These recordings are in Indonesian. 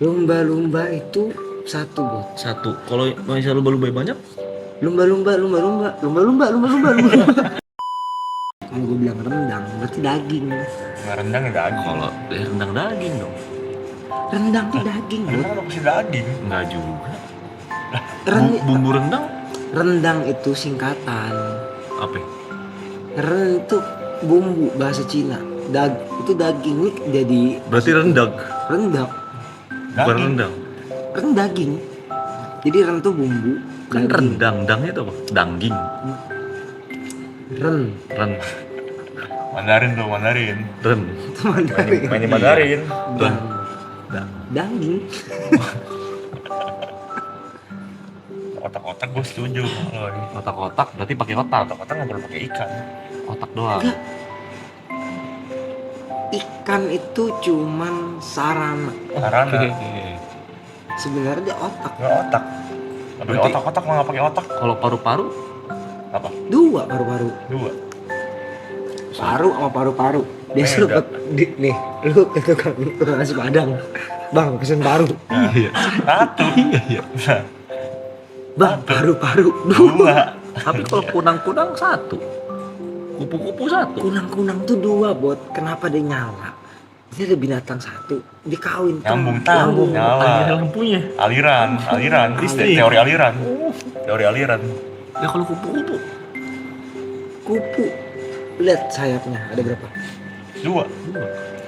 Lumba-lumba itu satu, Bot. Satu. Kalau misalnya lumba-lumba banyak? Lumba-lumba. Kalau gue bilang rendang, berarti daging. Nah, rendang ya daging. Kalau rendang daging dong. Rendang tuh daging, Bot. Rendang lo kasih daging. Enggak juga. Ren- Bumbu rendang rendang itu singkatan. apa? Itu bumbu bahasa Cina. Itu daging nih jadi. Berarti rendang. Rendang. Bukan rendang. Daging. Jadi ren tuh bumbu. Kan daging. rendang. Dangnya itu apa? Dangging. Ren. Mandarin tuh, Mandarin. Ren. Itu Mandarin. Mainin Mandarin. Ren. Daging. Otak-otak gue setuju. Otak-otak berarti pakai otak. Otak-otak nggak perlu pakai ikan. Otak doang. Enggak. Ikan itu cuman sarana. Karena Sebenarnya dia otak. nggak otak. Nggak pakai Berarti- otak-otak mah nggak pakai otak. Kalau paru-paru Apa? Dua paru-paru. Dua. Paru sama paru-paru. Dia Beda. suruh nih, lu ke tukang nasi Padang. Bang, pesen paru. iya. Satu. Iya. Bang, paru-paru Dua. Tapi kalau kunang-kunang satu. Kupu-kupu satu. Kunang-kunang tuh dua, Bot. Kenapa dia nyala? Dia ada binatang satu, dikawin tuh. Nyambung tahu. Ada Nyala. lampunya. Aliran. Listrik. Teori aliran. Teori aliran. Ya kalau kupu-kupu Kupu. Lihat sayapnya, ada berapa? Dua.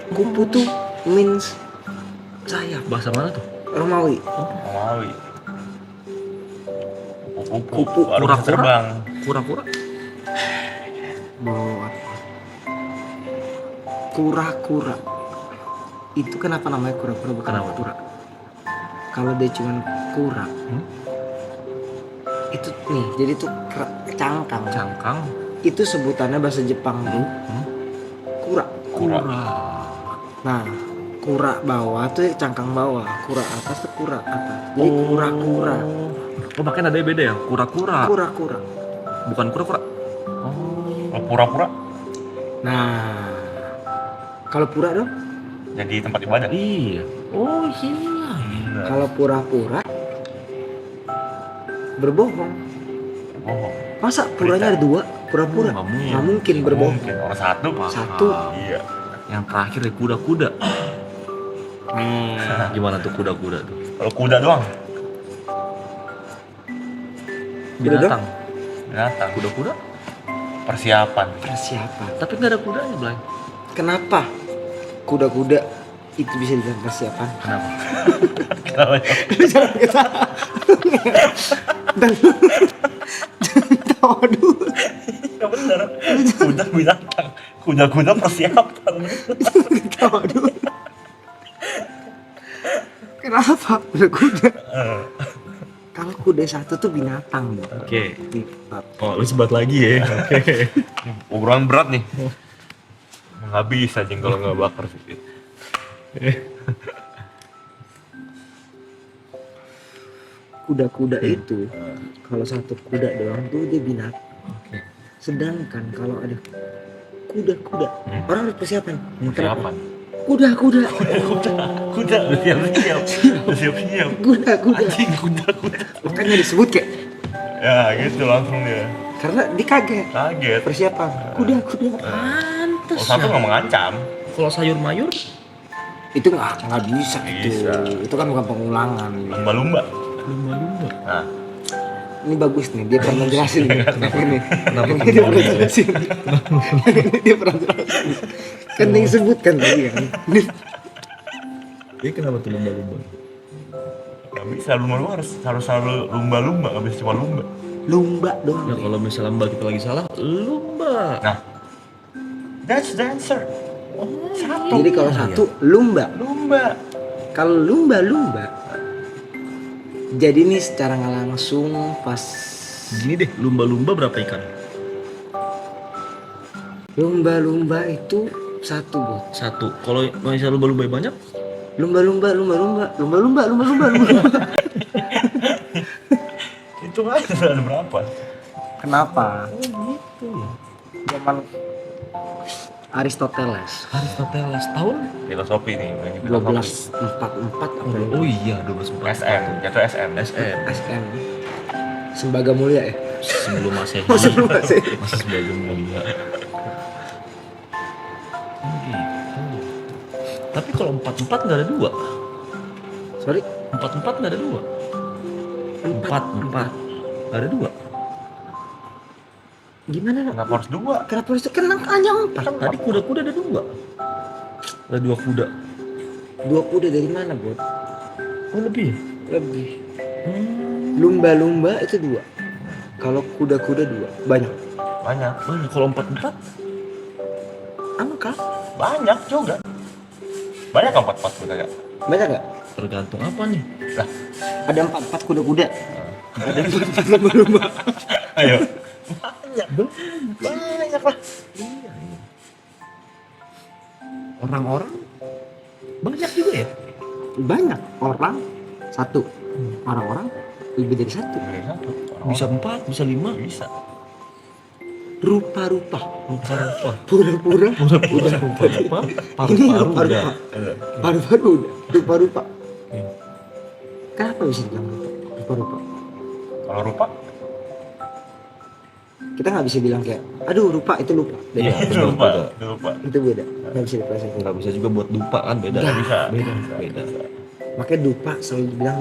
Kupu tuh means sayap. bahasa mana tuh? Romawi. Malawi. Kupu-kupu. Kupu, Baru bisa kura-kura. terbang. Kura-kura. Bawa kura-kura. Itu kenapa namanya kura-kura bukan Kenapa? kura? Kalau dia cuman kura, itu nih, jadi tuh cangkang. Cangkang. Itu sebutannya bahasa Jepang tuh kura. Kura. Nah, kura bawah tuh cangkang bawah, kura atas tuh kura atas. Jadi kura-kura. Oh makanya ada beda ya. Kura-kura. Kura-kura. Bukan kura-kura. Kalau pura-pura Nah, kalau pura dong? jadi tempat ibadah. Iya. Oh iya. Kalau pura-pura berbohong. Oh, Masa puranya ada dua? Pura-pura? Nggak mungkin. Nggak mungkin berbohong. mungkin orang satu. Satu. Iya. Yang terakhir ya kuda-kuda. Gimana tuh kuda-kuda tuh? Kalau kuda doang. Kuda Binatang. Binatang. Kuda-kuda. Persiapan. Persiapan. Tapi nggak ada kudanya, Blay. Kenapa kuda-kuda itu bisa dibilang persiapan? Kenapa? Kenapa? Jangan ketawa. Dan jangan ketawa dulu. Ya bener. Kuda binatang. Kuda-kuda persiapan. Ketawa dulu. Kenapa kuda-kuda? Kalau kuda satu tuh binatang. Oke. Bab. Oh, lu sebat lagi ya. Oke. Obrolan berat nih. Nggak bisa jeng kalau nggak bakar sih. Kuda-kuda itu kalau satu kuda doang tuh dia binatang. Oke. Sedangkan kalau ada kuda-kuda, orang harus persiapan. Persiapan. Kuda-kuda. Kuda udah siap-siap. Udah siap-siap. Kuda-kuda. Anjing kuda-kuda. Makanya disebut kayak Ya gitu langsung dia. karena dia kaget. Kaget. Persiapan. Kuda-kuda. Pantes. Kalau satu nggak mengancam. Kalau sayur mayur Itu nggak bisa itu. Bisa. Itu kan bukan pengulangan. Lumba-lumba. lumba-lumba. Nah, Ini bagus nih, dia pernah jelasin nih. Kenapa ini? Kenapa Ini dia pernah kembali? jelasin. Ini dia pernah jelasin. Kan dia yang sebutkan tadi kan. Ini kenapa tuh lumba-lumba? nggak bisa lumba-lumba harus selalu lumba-lumba, nggak bisa cuma lumba. Lumba doang. Ya kalau misalnya mbak kita lagi salah, lumba. Nah, that's the answer. Satu. Jadi kalau satu lumba. Lumba. Kalau lumba-lumba. Jadi nih secara nggak langsung pas Gini deh, lumba-lumba berapa ikan? lumba-lumba itu satu, Bot. Satu. Kalau misalnya lumba-lumba banyak, Lumba-lumba. Itu aja ada berapa? Kenapa? gitu. Zaman Aristoteles. Aristoteles tahun Filosofi nih, ini filosofi. 1244 apa ya? oh iya 12 SM, jatuh SM. SM SM. Sembaga mulia ya. sebelum Masehi. Oh, sebelum Masehi. Masih sebagai mulia. Oh, gitu. Tapi kalau 44 nggak ada 2. Sorry. 44 nggak ada 2. 4 nggak ada 2. Gimana? Kenapa harus 2? Kenapa harus kan hanya 4? Tadi kuda-kuda ada 2. Ada 2 kuda. 2 kuda dari mana, Bud? Oh lebih ya? Lebih. Lumba-lumba itu 2. Kalau kuda-kuda 2. Banyak. Banyak. Banyak. Kalau 44 Angka. Banyak juga. Banyak kan 4 kuda ya? Banyak nggak? tergantung apa nih? Lah, Ada 4 kuda-kuda. Ada 4 lumba-lumba. ayo. Banyak lah. Iya. Orang-orang banyak juga ya? Banyak. Orang 1. Orang-orang lebih dari 1. Beli satu. Bisa 4, bisa 5. Bisa. Rupa-rupa. Rupa-rupa. Pura-pura. Rupa-rupa. Ini Paru-paru rupa-rupa. udah. Paru-paru udah. Rupa-rupa. Iya. Kenapa bisa bilang rupa? Rupa-rupa. Kalau rupa, Kita nggak bisa bilang kayak, aduh rupa itu lupa. Beda. Iya, itu benar, lupa. beda. Itu lupa. Itu beda. Nggak bisa dipelesetin. Nggak bisa juga buat dupa kan beda. Nggak bisa. Beda. Makanya dupa selalu dibilang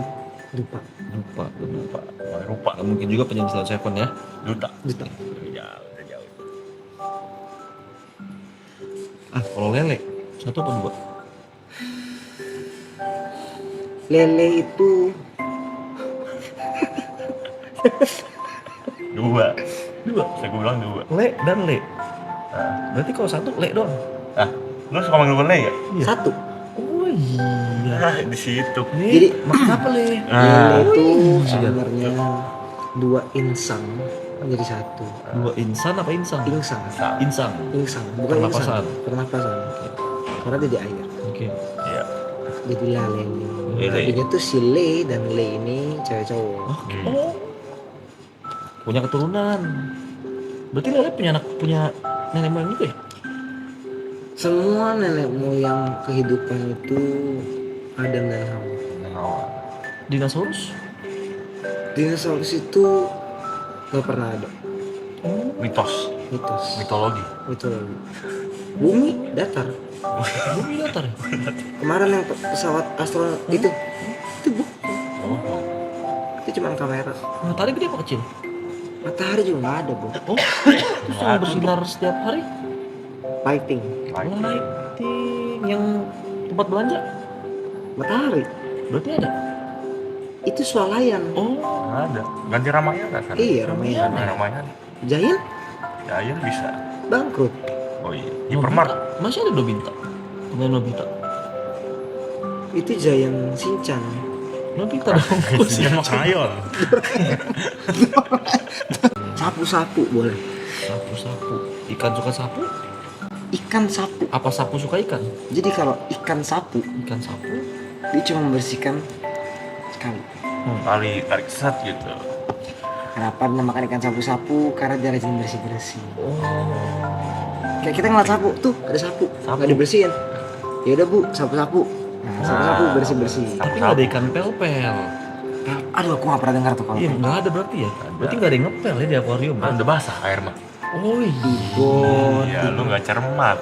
dupa. Dupa, benar. Lupa. Lupa. Nggak mungkin juga penyanyi Salon Seven ya. Duta. Duta. Jauh, udah jauh. Kalau lele 1 apa 2? Lele itu 2. 2. Saya bilang 2. Le dan le. Nah. Berarti kalau 1 le doang. Ah, lu suka manggil gue Le ya? Iya. 1. Oh iya. Nah, di situ. Nih, Jadi, makan apa le? Lele Nah, itu iya. sebenarnya 2 insang menjadi 1. 2 insan apa insang? Insang. Insang. Insang, bukan Pernapasan. insang. Pernapasan. Karena dia di air. Oke. iya. Jadilah lele. Lele. Tadinya tuh si Le dan Le ini cewek cowok. Oke. Oh. Punya keturunan. Berarti lele punya nenek moyang juga ya? Semua nenek moyang kehidupan itu Adam dan Hawa. Nah, Dinosaurus? Dinosaurus itu nggak pernah ada. mitos, Mitos. mitologi. Mitologi. Bumi datar. Bumi datar ya? Kemarin yang pesawat astronot itu bu, Oh, itu cuma kamera. Matahari gede apa kecil? Matahari juga nggak ada, Bu. Oh, terus yang bersinar setiap hari? Lighting. Lighting yang tempat belanja? Matahari. Berarti ada? Itu swalayan. Oh, nggak ada. Ganti Ramayana kan? Iya, Ramayana. Ganti Ramayana. Giant Giant bisa. bangkrut. Oh iya. Hypermart. Nobita. Masih ada Nobita? Pemain Nobita? Itu Giant Shinchan. Nobita dong. Dia mah krayol. Sapu-sapu boleh. Sapu-sapu. Ikan suka sapu? Ikan sapu. Apa sapu suka ikan? Jadi kalau ikan sapu, Ikan sapu? dia cuma membersihkan sekali. Kali tarik set gitu. Kenapa dinamakan ikan sapu-sapu? Karena dia rajin bersih-bersih. Oh. Kayak kita ngeliat sapu, tuh ada sapu, nggak dibersihin. Ya udah Bu, sapu-sapu. Nah, sapu-sapu bersih-bersih. Tapi nggak ada ikan pel-pel. Aduh, aku nggak pernah dengar tuh kalau Iya, pel. nggak ada berarti ya? Berarti nggak ada yang ngepel ya di akuarium? Kan udah basah air mah. Oh iya. Bot. Iya, lu nggak cermat.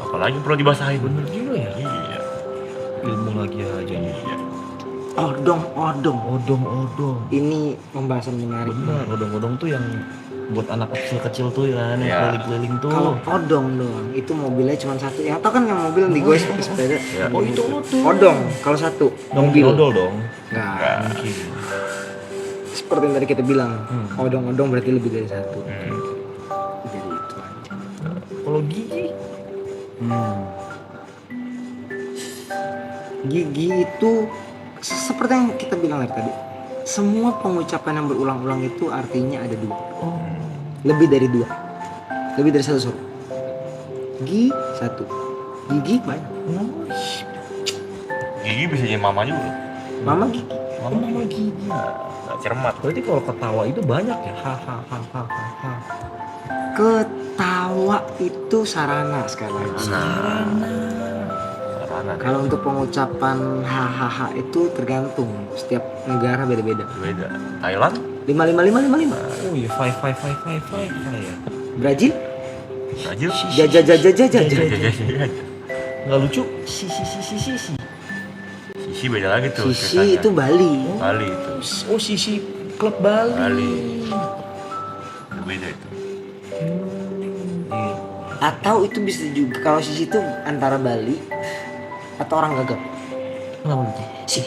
Apalagi perlu dibasahin. Bener juga ya. Iya. Ilmu lagi aja nih. Iya. Odong. Odong-odong. Ini pembahasan menarik. Benar, odong-odong tuh yang buat anak kecil-kecil tuh ya, yang Iya. keliling-keliling tuh. Kalau odong doang, itu mobilnya cuma satu. Yang tau kan yang mobil yang digoes pakai sepeda. Iya. Oh itu odong. Odong, kalau satu. Mobil odol dong. Nah, Mungkin. seperti yang tadi kita bilang, Hmm. odong-odong berarti lebih dari satu. Hmm. Jadi itu aja. Kalau gigi, Gigi itu seperti yang kita bilang tadi. Semua pengucapan yang berulang-ulang itu artinya ada 2. oh, Lebih dari 2. Lebih dari 1 suara. Gigi 1. Gigi banyak. Gigi bisa jadi mama juga. Mama gigi. mama gigi. Nggak cermat. Berarti kalau ketawa itu banyak ya, hahaha. Ketawa tawa itu sarana sekali lagi. Sarana. Kalau untuk pengucapan hahaha itu tergantung, setiap negara beda-beda. Beda. Thailand? 55555. Oh iya, five ya. Brazil? Brazil? Jajajajajajaja. Nggak lucu? Sisi beda lagi tuh. Sisi ceritanya. itu Bali. Bali itu. Oh, sisi klub Bali. Bali. Beda itu. Iya. Atau itu bisa juga kalau sisi itu antara Bali atau orang gagap. Kenapa gitu? Si.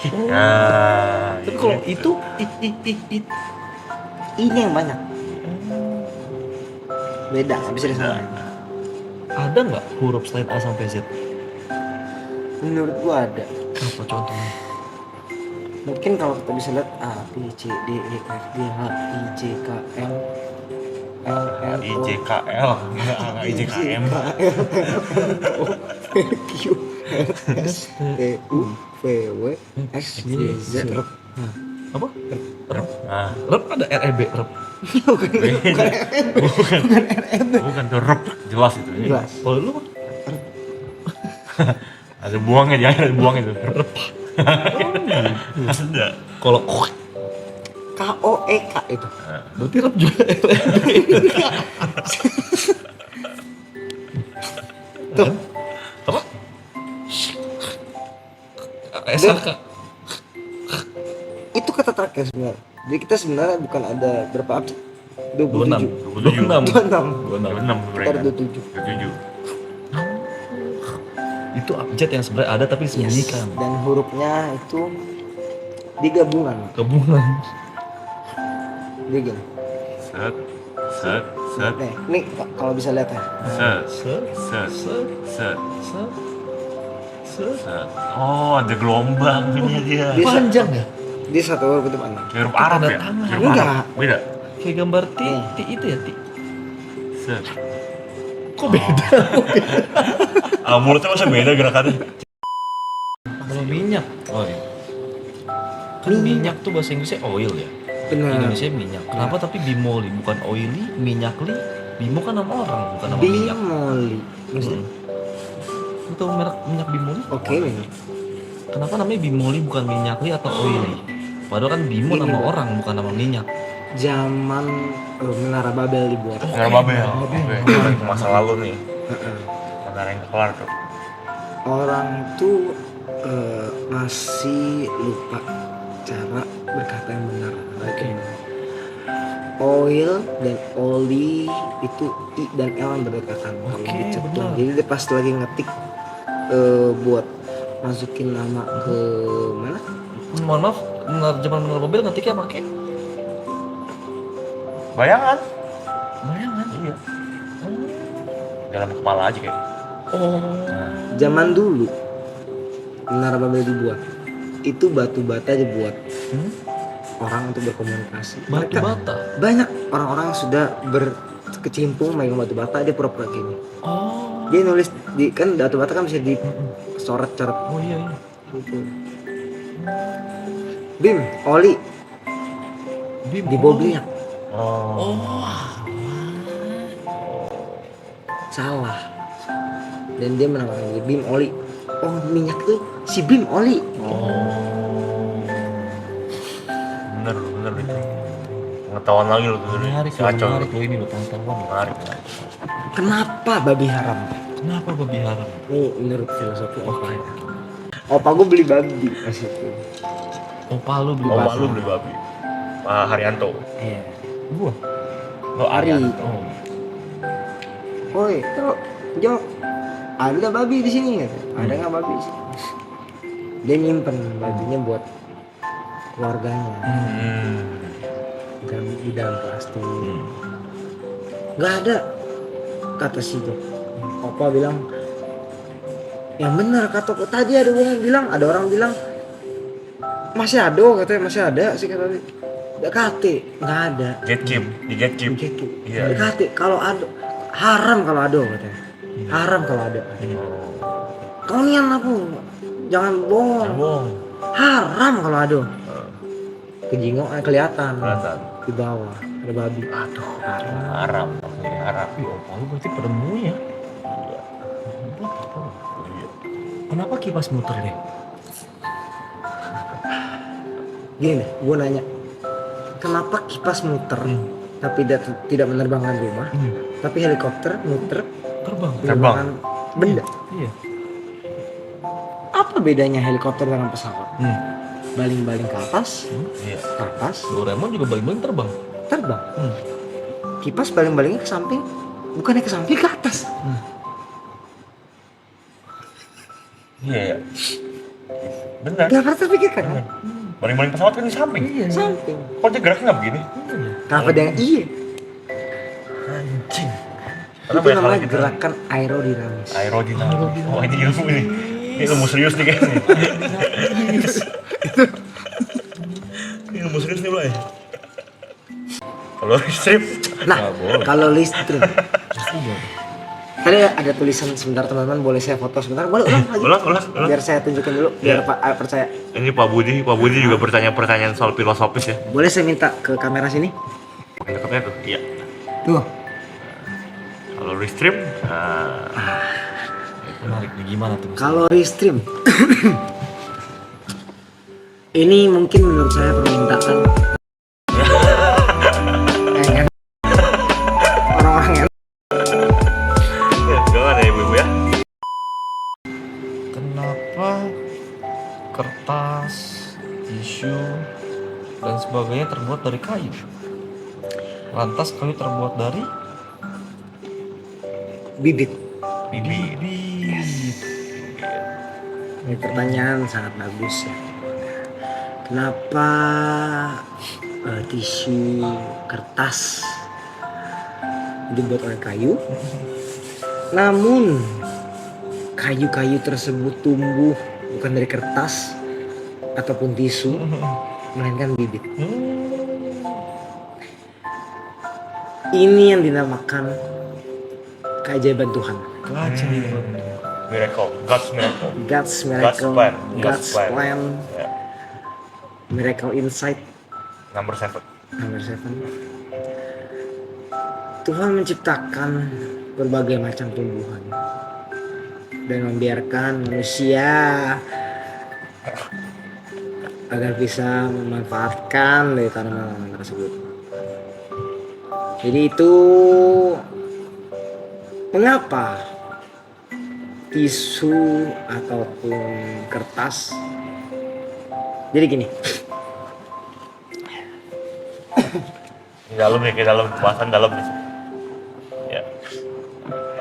Oh. Nah, Tapi kalau gitu. itu Ini yang banyak. Beda, nggak bisa disamain. ada nggak huruf selain A sampai Z? Menurut gua ada. Apa contohnya? Mungkin kalau kita bisa lihat A, B, C, D, E, F, G, H, I, J, K, L, L, N, O, IJKL, enggak IJKM. O, P, Q, R, S, T, U, V, W, X, Y, Z. Apa? Nah, Rep ada REB, rep. beda. Bukan tuh rep, jelas itu. Jelas. Kalau lu mah? Ada buangnya dia, ada buangnya tuh. Rep. Ada. Kalau K, O, E, K itu. berarti rep juga REB. Tuh. Apa? SHK. Itu kata terakhir sebenarnya. Jadi kita sebenarnya bukan ada berapa abjad? 27. 26 Kita ada 27. 27. Itu abjad yang sebenarnya ada tapi disembunyikan. Dan hurufnya itu digabungan. Gabungan. Dia gini. Set, set, set, Nih kalau bisa lihat ya. set, Set, set, set, set, set, set. set. Oh, ada gelombangnya dia. Dia Panjang ya? Dia satu huruf itu panjang. Kayak huruf Arab ya? Tanda tangan. Kayak huruf Enggak. Arab. Beda. Kayak gambar T itu ya, T. Set. Kok beda? Ah, mulutnya masa beda gerakannya? Kalau minyak. Oh iya. Kan minyak tuh bahasa Inggrisnya oil ya. Benar. Indonesia minyak. Kenapa tapi bimoli bukan oily, minyakli? Bimo kan nama orang, bukan nama minyak. Bimoli. Maksudnya? Lu tahu merek minyak bimoli? Oke, nih. Kenapa namanya bimoli bukan minyakli atau oily? Padahal kan bimo Ini, nama Bu. orang, bukan nama minyak. Zaman Menara Babel dibuat. Nggak Babel. Babel. Masa lalu nih. Mana yang kelar tuh? Orang tuh masih lupa cara berkata yang benar. Oke. Oil dan oli itu I dan L yang berdekatan. Kalau Oke, dicetuk. benar. Jadi dia pas lagi ngetik buat masukin nama ke mana? Mohon maaf, zaman menara Babel ngetiknya pakai Bayangan. bayangan. Iya. Dalam kepala aja kayak. Oh. Zaman dulu Menara Babel dibuat itu batu bata dibuat orang untuk berkomunikasi. Batu bata. Banyak orang-orang yang sudah berkecimpung megang batu bata, dia pura-pura gini. Oh. Dia nulis di kan batu bata kan bisa dicoret-coret Oh iya iya. gitu. Bim, oli Bim. di bawah minyak. Oh. Salah. Dan dia menamakan diri Bim oli. Oh, minyak tuh si Bim oli. Bener itu. Pengetahuan lagi lo tuh. Menarik, Kacau. menarik lo ini lo pengetahuan. Menarik. Kenapa babi haram? Kenapa babi haram? Nih menurut filosofi opa ya. Opa gue beli babi pas itu. Opa lu beli Oh, babi. lu beli babi. Pak Haryanto. Iya. Gua. Lo Ari. Haryanto. Woi, bro, Jo, ada babi di sini gitu. Ada nggak babi? Dia nyimpen babinya buat keluarganya di dalam plastik. Nggak ada, kata si Jo. Opa bilang, yang benar kata kok tadi ada orang bilang masih ada, katanya masih ada sih kata dia. Nggak ada. Gatekeep, di gatekeep. Gitu. Iya. Dekati kalau ada haram kalau ada katanya. Haram kalau ada. Kau nian aku jangan bohong. Bohong. Haram kalau ada. Kejingok kelihatan Kelihatan. di bawah ada babi. Aduh, haram. Dari Arab. Oh, lu berarti penemu ya? Iya. Buat apa? Iya. Kenapa kipas muter deh? Gini deh, gue nanya, kenapa kipas muter tapi tidak menerbangkan rumah, tapi helikopter muter Terbang. menerbangkan benda? Iya. Apa bedanya helikopter dengan pesawat? Hmm. Baling-baling ke atas, Iya. ke atas, Doraemon juga baling-baling terbang. terbang. Hmm. Kipas baling-balingnya ke samping, bukannya ke samping, ke atas. Iya ya. Benar. Gak pernah terpikirkan kan? Baling-baling pesawat kan di samping. Iya. Samping. Kok dia geraknya nggak begini? Kenapa dia iya? Anjing. Itu namanya gerakan aerodinamis. Aerodinamis. Oh ini ilmu ini. Ini ilmu serius nih kayaknya. Ini ilmu serius nih Blay. Kalau strip. Nah, Nggak boleh. kalau listrik, tadi ada tulisan sebentar teman-teman, boleh saya foto sebentar? Boleh ulang lagi. Ulang. Biar saya tunjukin dulu, biar Iya. Pak percaya. Ini Pak Budi juga bertanya pertanyaan soal filosofis ya. Boleh saya minta ke kamera sini? Dekatnya tuh. Iya. Tuh. Kalau restream, Menarik nih, gimana tuh? Kalau restream, ini mungkin menurut saya permintaan kan? Orang-orang yang jangan ya ibu-ibu ya. Kenapa kertas, tisu, dan sebagainya terbuat dari kayu? Lantas kayu terbuat dari bibit. Bibi. bibit. Ini pertanyaan sangat bagus ya. Kenapa tisu, kertas dibuat oleh kayu? Namun kayu-kayu tersebut tumbuh bukan dari kertas ataupun tisu, melainkan bibit. Ini yang dinamakan keajaiban Tuhan. Keajaiban. Miracle, God's miracle. God's miracle, plan. God's plan, Ya. miracle insight. Number 7. Nomor 7. Tuhan menciptakan berbagai macam tumbuhan dan membiarkan manusia agar bisa memanfaatkan dari tanaman tersebut. Jadi itu mengapa tisu ataupun kertas. Jadi gini, Di dalam nih, ke dalam pembahasan dalam nih. Ya.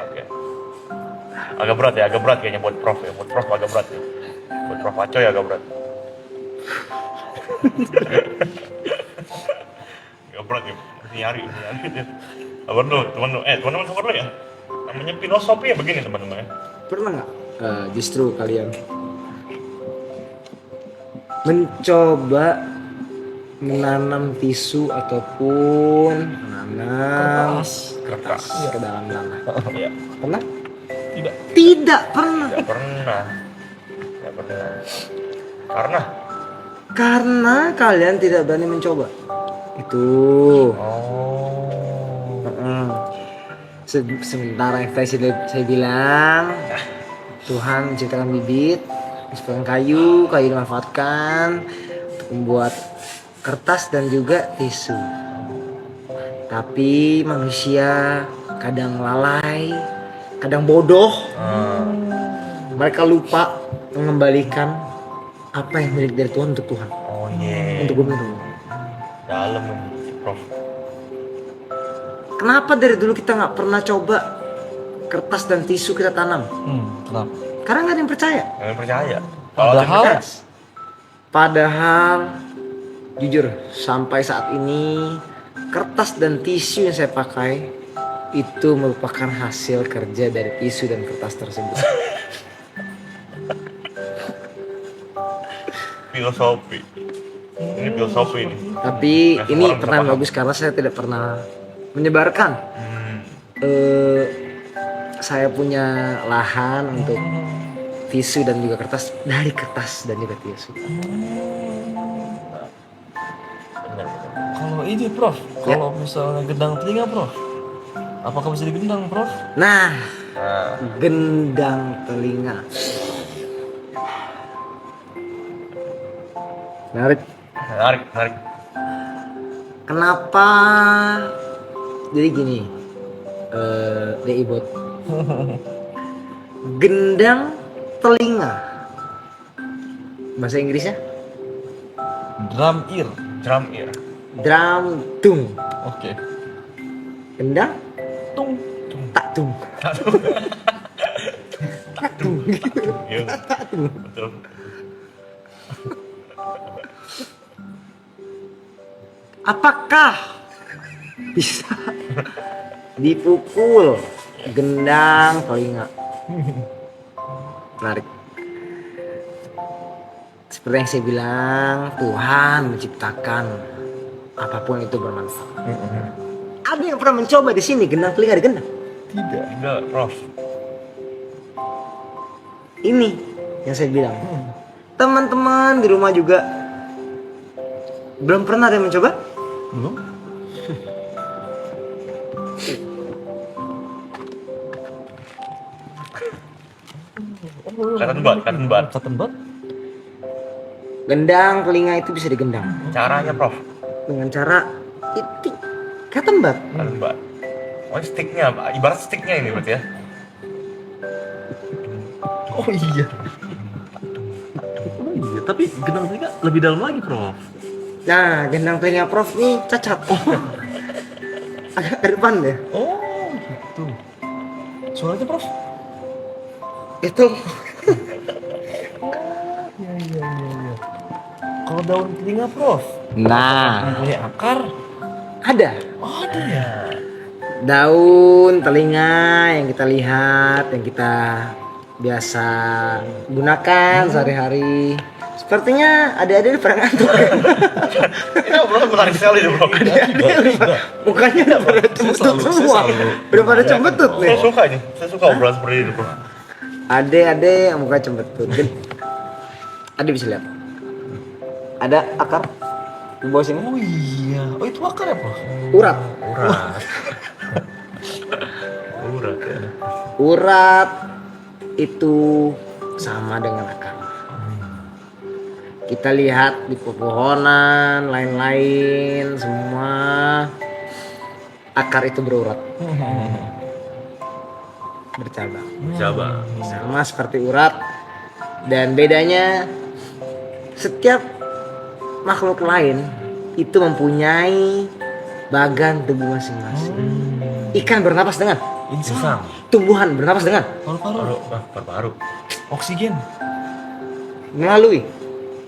Oke. Agak berat kayaknya buat Prof ya. Buat Prof agak berat ya. Buat Prof Acoy agak berat. Agak berat ya. Mesti nyari. Sabar dulu, teman-teman sabar dulu ya. Namanya filosofi ya begini teman-teman ya. pernah nggak justru kalian mencoba menanam tisu ataupun menanam kertas ke dalam tanah? Iya. Pernah? Tidak. Tidak pernah. Tidak pernah. Tidak pernah. Karena kalian tidak berani mencoba. Itu. Oh. Sementara yang tadi saya bilang, Tuhan menciptakan bibit, menciptakan kayu dimanfaatkan untuk membuat kertas dan juga tisu. Tapi manusia kadang lalai, kadang bodoh. Mereka lupa mengembalikan apa yang milik dari Tuhan untuk Tuhan, Oh iya. untuk bumi. Dalam nih, Prof. Kenapa dari dulu kita nggak pernah coba kertas dan tisu kita tanam? Kenapa? Karena nggak ada yang percaya. Jangan percaya. Padahal Padahal jujur sampai saat ini kertas dan tisu yang saya pakai itu merupakan hasil kerja dari tisu dan kertas tersebut. Filosofi. Ini filosofi ini. Tapi Nah, ini orang bisa pertanyaan paham. bagus karena saya tidak pernah menyebarkan. Saya punya lahan untuk tisu dan juga kertas, dari kertas dan juga tisu. Benar. kalau ini Prof, kalau misalnya gedang telinga Prof, Apakah bisa digendang, Prof? Nah, Nah, gendang telinga. Menarik. menarik. Kenapa? Jadi gini, Ibot. Gendang telinga. Bahasa Inggrisnya? Drum ear. Drum ear. Drum tung. Oke. Gendang Tung. tak tung. Tak tung. Iya, Tak tung. betul. Apakah bisa dipukul gendang telinga? Menarik. Seperti yang saya bilang, Tuhan menciptakan apapun itu bermanfaat. Ada yang pernah mencoba di sini gendang telinga digendang? Tidak, Prof. Ini yang saya bilang. Teman-teman di rumah juga belum pernah ada yang mencoba? Belum? Kata bat. Cotton bud? Gendang telinga itu bisa digendang Caranya, Prof. dengan cara itik. Kata Mbak. Kata bat. Oh, sticknya, ibarat sticknya ini berarti ya. Oh iya. Oh iya, tapi gendang telinga lebih dalam lagi, Prof. Nah, gendang telinga Prof nih cacat. Agak ke depan deh. Oh, gitu. Suaranya, Prof? Itu Iya. Kalau daun telinga, Prof, nah, mempunyai akar? ada Oh, ada ya. daun telinga yang kita lihat, yang kita biasa gunakan sehari-hari. Sepertinya adik-adik pernah ngantuk. Ini obrolan menarik sekali nih, Bro. Mukanya udah pada cembetut semua. Udah pada cembetut Saya nih. suka ini. Saya suka obrolan seperti ini, Bro. Adik-adik yang muka cembetut. Adik bisa lihat. Ada akar di bawah sini. Oh iya. Oh, itu akar ya, Prof? Urat. Urat ya. Urat itu sama dengan akar. Kita lihat di pepohonan, lain-lain, semua akar itu berurat, bercabang. Coba. Sama seperti urat, dan bedanya setiap makhluk lain itu mempunyai bagan tubuh masing-masing. Ikan bernapas dengan, Insan. tumbuhan bernapas dengan, Paru-paru. Paru-paru. Oksigen. melalui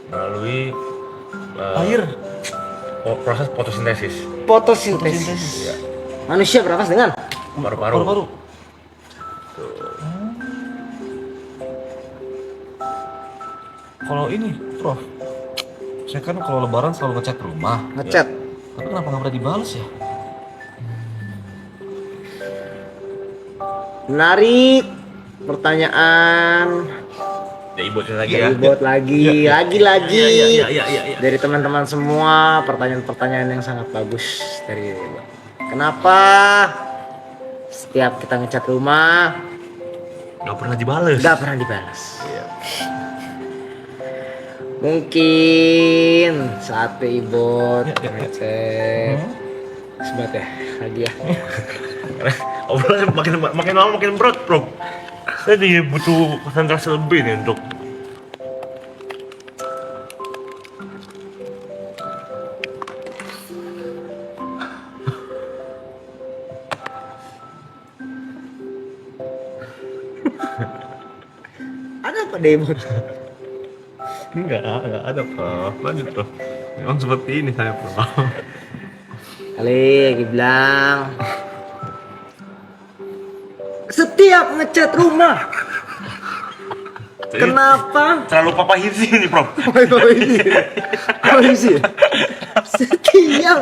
Melalui Air. proses fotosintesis. fotosintesis. Manusia bernapas dengan Paru-paru. Paru-paru. Kalau ini, Prof, saya kan kalau lebaran selalu ngecat rumah. ngecat. Tapi kenapa nggak pernah dibales ya? Menarik pertanyaan. Ya, ibu lagi ya. Dibuat lagi. Iya. Dari teman-teman semua, pertanyaan-pertanyaan yang sangat bagus dari Ibu. Kenapa setiap kita ngecat rumah Gak pernah dibales. nggak pernah dibalas? Mungkin saat Ibu ngecek sebat ya lagi ya. Obrolan makin lama makin berat, Bro. Saya jadi butuh konsentrasi lebih nih untuk Ada apa deh Ibu? enggak ada, Prof. Lanjut, Prof. Memang seperti ini saya, Prof. Kali bilang setiap ngecat rumah. Kenapa? Terlalu papa hisi ini, Prof. Setiap